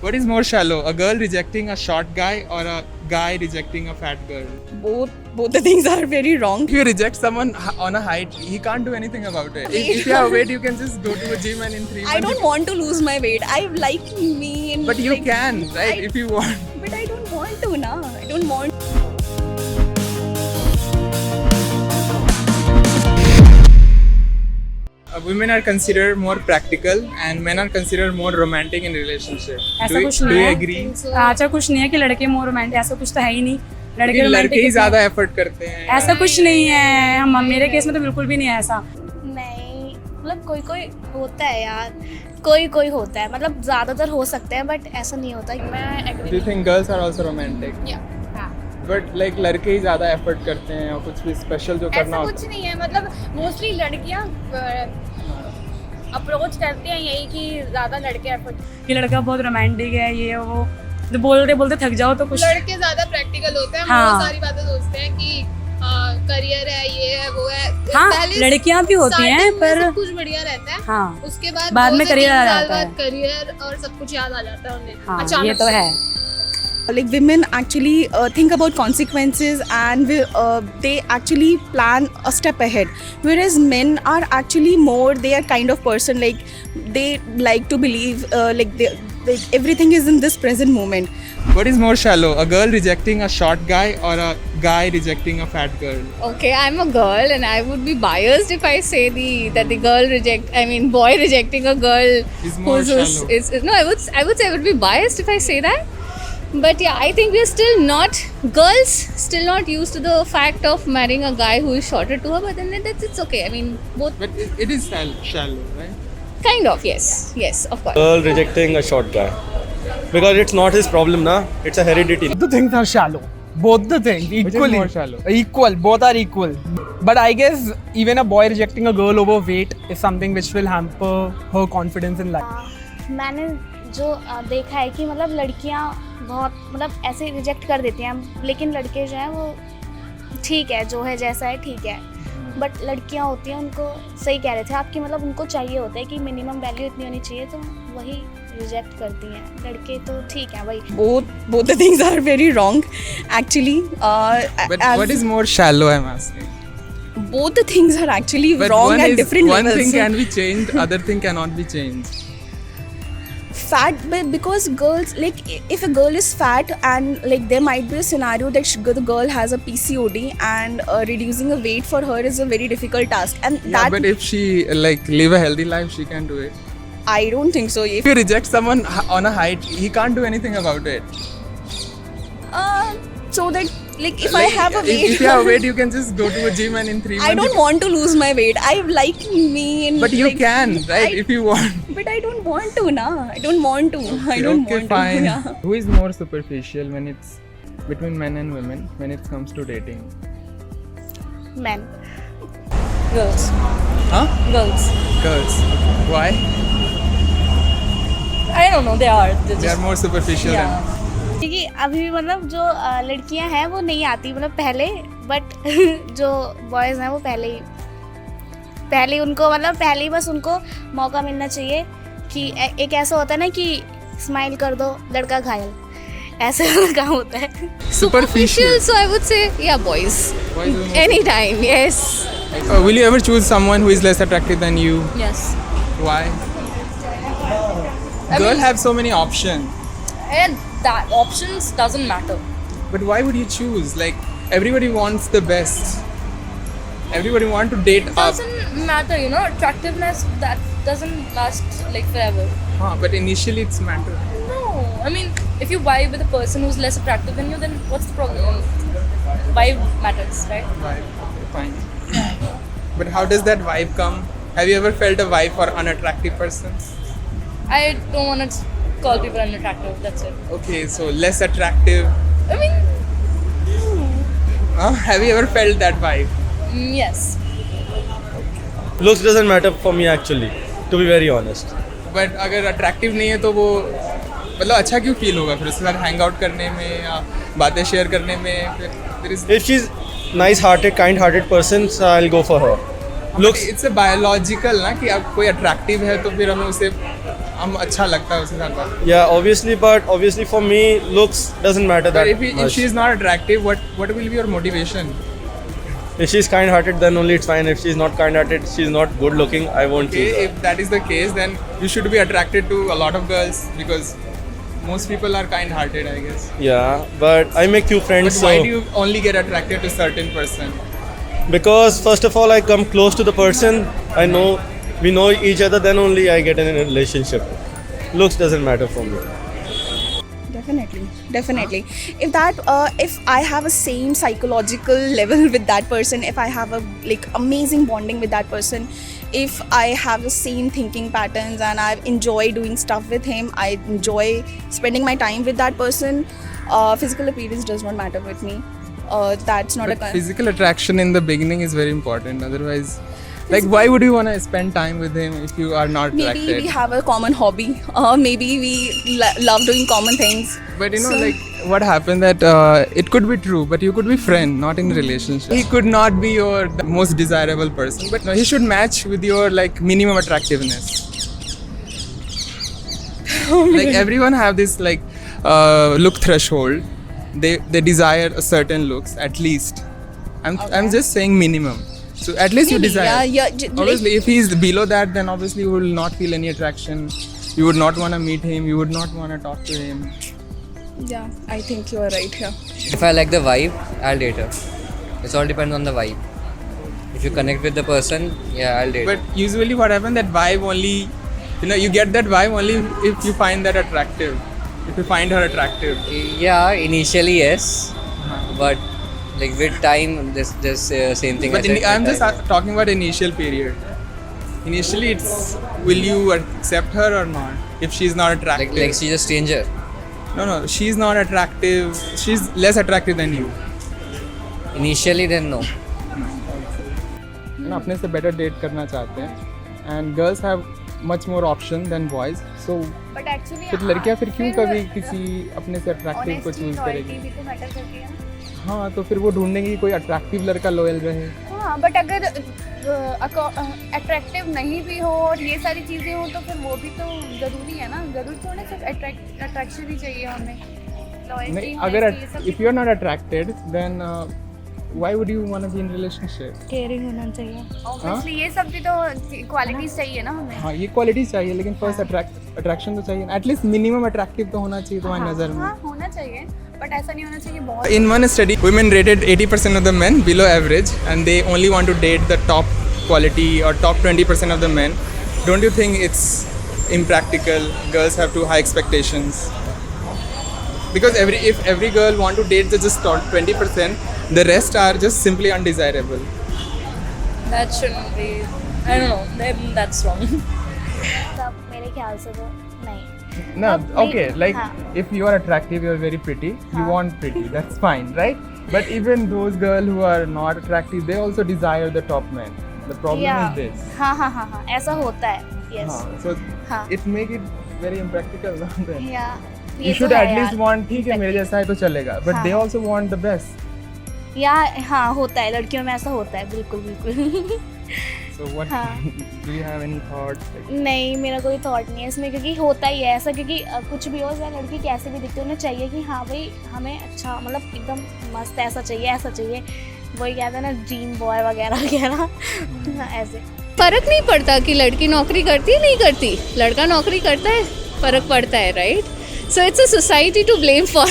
What is more shallow, a girl rejecting a short guy or a guy rejecting a fat girl? Both the things are very wrong. If you reject someone on a height, he can't do anything about it. If you have weight, you can just go to a gym and in 3 months. I don't want to lose my weight. I like me and But you like, can, right? If you want. But I don't want to na. I don't want. Women are considered more practical and men are considered more romantic in relationship. ऐसा कुछ Do नहीं you है। agree? अच्छा कुछ नहीं है कि लड़के मोर रोमांटिक, ऐसा कुछ तो है ही नहीं। लड़के लड़के रोमांटिक ही ज्यादा एफर्ट करते हैं। ऐसा कुछ नहीं है। हम मेरे केस में तो बिल्कुल भी नहीं है ऐसा। नहीं, मतलब कोई कोई होता है यार, कोई कोई होता है, मतलब ज़्यादातर हो सकते हैं बट ऐसा नहीं होता। मैं Do you think girls are also romantic? But like लड़के ही ज्यादा एफर्ट करते हैं और कुछ भी स्पेशल जो करना ऐसा होता कुछ नहीं है, मतलब मोस्टली लड़कियां अप्रोच करती हैं यही कि ज़्यादा लड़के एफर्ट। कि लड़का बहुत रोमांटिक है, ये वो तो बोलते बोलते थक जाओ तो कुछ। लड़के ज़्यादा प्रैक्टिकल होते हैं, हाँ। बहुत सारी बातें सोचते हैं कि करियर है, ये है, वो है। हाँ, पहले लड़कियां भी होती हैं starting में पर सब कुछ बढ़िया रहता है। हाँ, उसके बाद बाद में 2 से career 3 आ साल जाता है। बाद करियर और सब कुछ याद आ जाता है उन्हें हाँ अचानक ये तो से। है। Like women actually think about consequences and they actually plan a step ahead, whereas men are actually more, they are kind of person like they like to believe like everything is in this present moment. What is more shallow, a girl rejecting a short guy or a guy rejecting a fat girl? Okay, I'm a girl and I would be biased if I say that the boy rejecting a girl Is more shallow. no, I would say I would be biased if I say that. But yeah, I think girls still not used to the fact of marrying a guy who is shorter to her, but then it's okay. I mean, both But it is shallow, right? kind of, yes, of course. Girl rejecting a short guy because it's not his problem, na. It's a heredity. The things are shallow. Both the things Which is equally. more shallow? Equal. Both are equal. But I guess even a boy rejecting a girl over weight is something which will hamper her confidence in life. मैंने जो देखा है कि मतलब लड़कियां बहुत मतलब ऐसे रिजेक्ट कर देती हैं, लेकिन लड़के जो हैं वो ठीक है, जो है जैसा है ठीक है। बट लड़कियां होती हैं, उनको सही कह रहे थे आपकी, मतलब उनको चाहिए होता है कि मिनिमम वैल्यू इतनी होनी चाहिए, तो वही रिजेक्ट करती हैं। लड़के तो ठीक है भाई। Both the things are very wrong actually. But what is more shallow, I'm asking? Both the things are actually But wrong at different one levels. thing can be changed, other thing cannot be changed. Fat, but because girls, like if a girl is fat and like there might be a scenario that the girl has a PCOD and reducing the weight for her is a very difficult task, and Yeah, that but if she like live a healthy life, she can do it. I don't think so. If you reject someone on a height, he can't do anything about it. So that like if I have a weight, if you have weight, you can just go to a gym and in 3 months. I don't want to lose my weight. I like me and. But you like, can, right? If you want. But I don't want to, na. I don't want to. I don't Okay, want fine. to. Yeah. Who is more superficial when it's between men and women when it comes to dating? Man girls Huh? Girls Girls. Why? I don't know, they are They are more superficial. than क्योंकि अभी भी मतलब जो लड़कियां हैं वो नहीं आती, मतलब पहले, बट जो बॉयज़ हैं वो पहले उनको मतलब पहले ही बस उनको मौका मिलना चाहिए कि एक ऐसा होता है ना कि स्माइल कर दो लड़का घायल, ऐसे वाला काम होता है। Superficial. So I would say yeah, boys. Boys are more- Anytime, yes. Will you ever choose someone who is less attractive than you? Yes. Why? Girl have so many options. And that options doesn't matter. But why would you choose? Like everybody wants the best. Everybody want to date up. Doesn't matter, you know, attractiveness that doesn't last like forever. But initially it's matter. No, I mean, if you vibe with a person who's less attractive than you, then what's the problem? Vibe matters, right? Vibe. Okay, fine. But how does that vibe come? Have you ever felt a vibe for unattractive person? I don't want to call people unattractive, that's it. Okay, so less attractive. I mean, Have you ever felt that vibe? yes. Looks doesn't matter for me actually, to be very honest. But अगर attractive नहीं है तो वो मतलब अच्छा क्यों feel होगा फिर उसके साथ हैंग आउट करने में या बातें शेयर करने में फिर If she's nice-hearted, kind-hearted person, so I'll go for her. Looks it's biological ना कि अब कोई अट्रैक्टिव है तो फिर हमें उसे हम अच्छा लगता है उसके साथ बात. Yeah, obviously for me, looks doesn't matter But that if much. she is not attractive, what will be your motivation? If she's kind-hearted, then only it's fine. If she's not kind-hearted, she's not good-looking, I won't Okay, choose her. if that is the case, then you should be attracted to a lot of girls because most people are kind-hearted, I guess. Yeah, but I make few But friends. why So do you only get attracted to certain person? because first of all, I come close to the person. We know each other. Then only I get in a relationship. Looks doesn't matter for me. Definitely. If I have a same psychological level with that person, if I have a like amazing bonding with that person, if I have the same thinking patterns and I enjoy doing stuff with him, I enjoy spending my time with that person, physical appearance does not matter with me. That's not But physical attraction in the beginning is very important. Otherwise, like, why would you want to spend time with him if you are not maybe attracted? we have a common hobby, maybe we love doing common things. But you know, So- like, what happened that it could be true, but you could be friend, not in relationship. He could not be your most desirable person, but no, he should match with your like minimum attractiveness. Like everyone have this like look threshold. They desire a certain looks at least. I'm just saying minimum. So at least you Maybe, desire. yeah, Obviously, if he's below that, then obviously you will not feel any attraction. You would not want to meet him. You would not want to talk to him. Yeah, I think you are right here. If I like the vibe, I'll date her. It all depends on the vibe. If you connect with the person, yeah, I'll date But her. usually, what happens, that vibe only, you get that vibe only if you find that attractive. If you find her attractive. Yeah, initially yes, but like with time, this same thing. But I said, I'm with just time. talking about initial period. Initially, it's will you accept her or not? If she's not attractive. like she's a stranger. No, she's not attractive. She's less attractive than you. Initially, then no. अपने से better date करना चाहते हैं. And girls have much more option than boys. So but actually फिर लड़कियां फिर क्यों कभी किसी अपने से अट्रैक्टिव को चूज करेगी? भी तो मैटर करती है ना. हाँ, तो फिर वो ढूंढेंगे कि कोई अट्रैक्टिव लड़का लॉयल रहे. हाँ बट अगर अट्रैक्टिव नहीं भी हो और ये सारी चीज़ें हो तो फिर वो भी तो ज़रूरी है ना. ज़रूरी थोड़ा सिर्फ अट्रैक्शन ही चाहिए हमें. नहीं, लॉयल्टी अगर if you're not attracted, then why would you want to be in relationship? Caring होना चाहिए. ऑब्वियसली ये सब भी तो क्वालिटीज चाहिए ना हमें. हाँ, ये क्वालिटी चाहिए, लेकिन फर्स्ट अट्रैक्शन तो चाहिए. एटलीस्ट मिनिमम अट्रैक्टिव तो होना चाहिए तुम्हारी नज़र में. हाँ होना चाहिए बट ऐसा नहीं होना चाहिए बहुत. In one study, women rated 80% of the men below average, and they only want to date the top quality or top 20% of the men. Don't you think it's impractical? Girls have too high expectations. Because if every girl want to date the just top 20%, the rest are just simply undesirable. That shouldn't be. I don't know. Then that's wrong. तब मेरे ख्याल से तो नहीं. No, Not okay, me. like हाँ. if you are attractive, you are very pretty, you want pretty, that's fine, right? But even those girls who are not attractive, they also desire the top man. The problem Yeah. is this. हाँ ऐसा होता है. Yes. So हाँ. it make it very impractical. Then. Yeah. You ये should तो है at least यार. want, ठीक है मेरे जैसा है तो चलेगा, but हाँ. they also want the best. या हाँ होता है लड़कियों में ऐसा होता है बिल्कुल. So what? हाँ. Do you have any thoughts? नहीं मेरा कोई थॉट नहीं है इसमें क्योंकि होता ही है ऐसा क्योंकि कुछ भी हो चाहे लड़की कैसे भी दिखती है उन्हें चाहिए कि हाँ भाई हमें अच्छा मतलब एकदम मस्त ऐसा चाहिए. वही कहते हैं ना ड्रीम बॉय वगैरह वगैरह ऐसे. फर्क नहीं पड़ता कि लड़की नौकरी करती है नहीं करती, लड़का नौकरी करता है, फर्क पड़ता है, right? So it's a society to blame for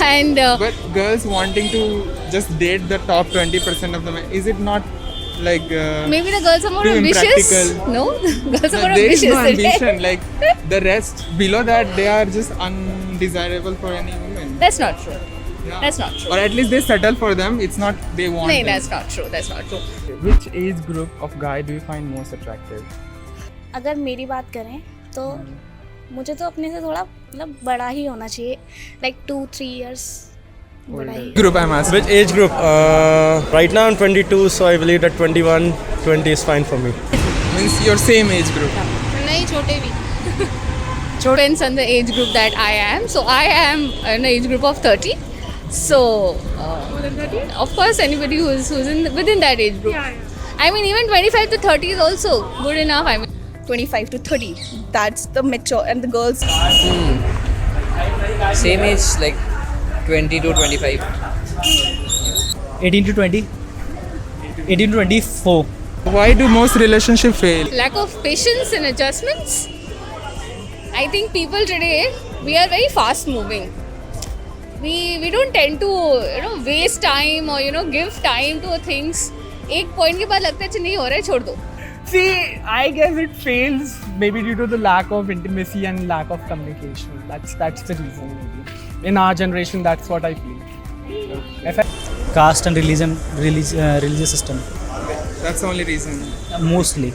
and But girls wanting to just date the top 20% of the men, is it not like? maybe the girls are more too ambitious. impractical. No, girls are more There is ambitious. no ambition. Like the rest below that, they are just undesirable for any woman. That's not true. Yeah. That's not true. Or at least they settle for them. It's not they want. No, them. that's not true. That's not true. Which age group of guy do you find most attractive? अगर मेरी बात करें तो मुझे तो अपने से थोड़ा मतलब बड़ा ही होना चाहिए लाइक 2-3 years बड़ा ही. Group I'm asking. Which age group? Right now I'm 22, so I believe that 21, 20 is fine for me. Means your same age group. नहीं छोटे भी. Depends on the age group that I am. So I am in the age group of 30. So more than 30? Of course, anybody who's within that age group. I mean, even 25 to 30 is also good enough. I mean, 25 to 30. That's the mature, and the girls. Same age, like 20 to 25. 18 to 20. 18 to 24. Why do most relationships fail? Lack of patience and adjustments. I think people today, we are very fast moving. We don't tend to waste time or give time to things. एक point के बाद लगता है अच्छा नहीं हो रहा है छोड़ दो. See, I guess it fails maybe due to the lack of intimacy and lack of communication. That's the reason. Maybe. In our generation, that's what I feel. Caste and religious system. That's the only reason. Mostly.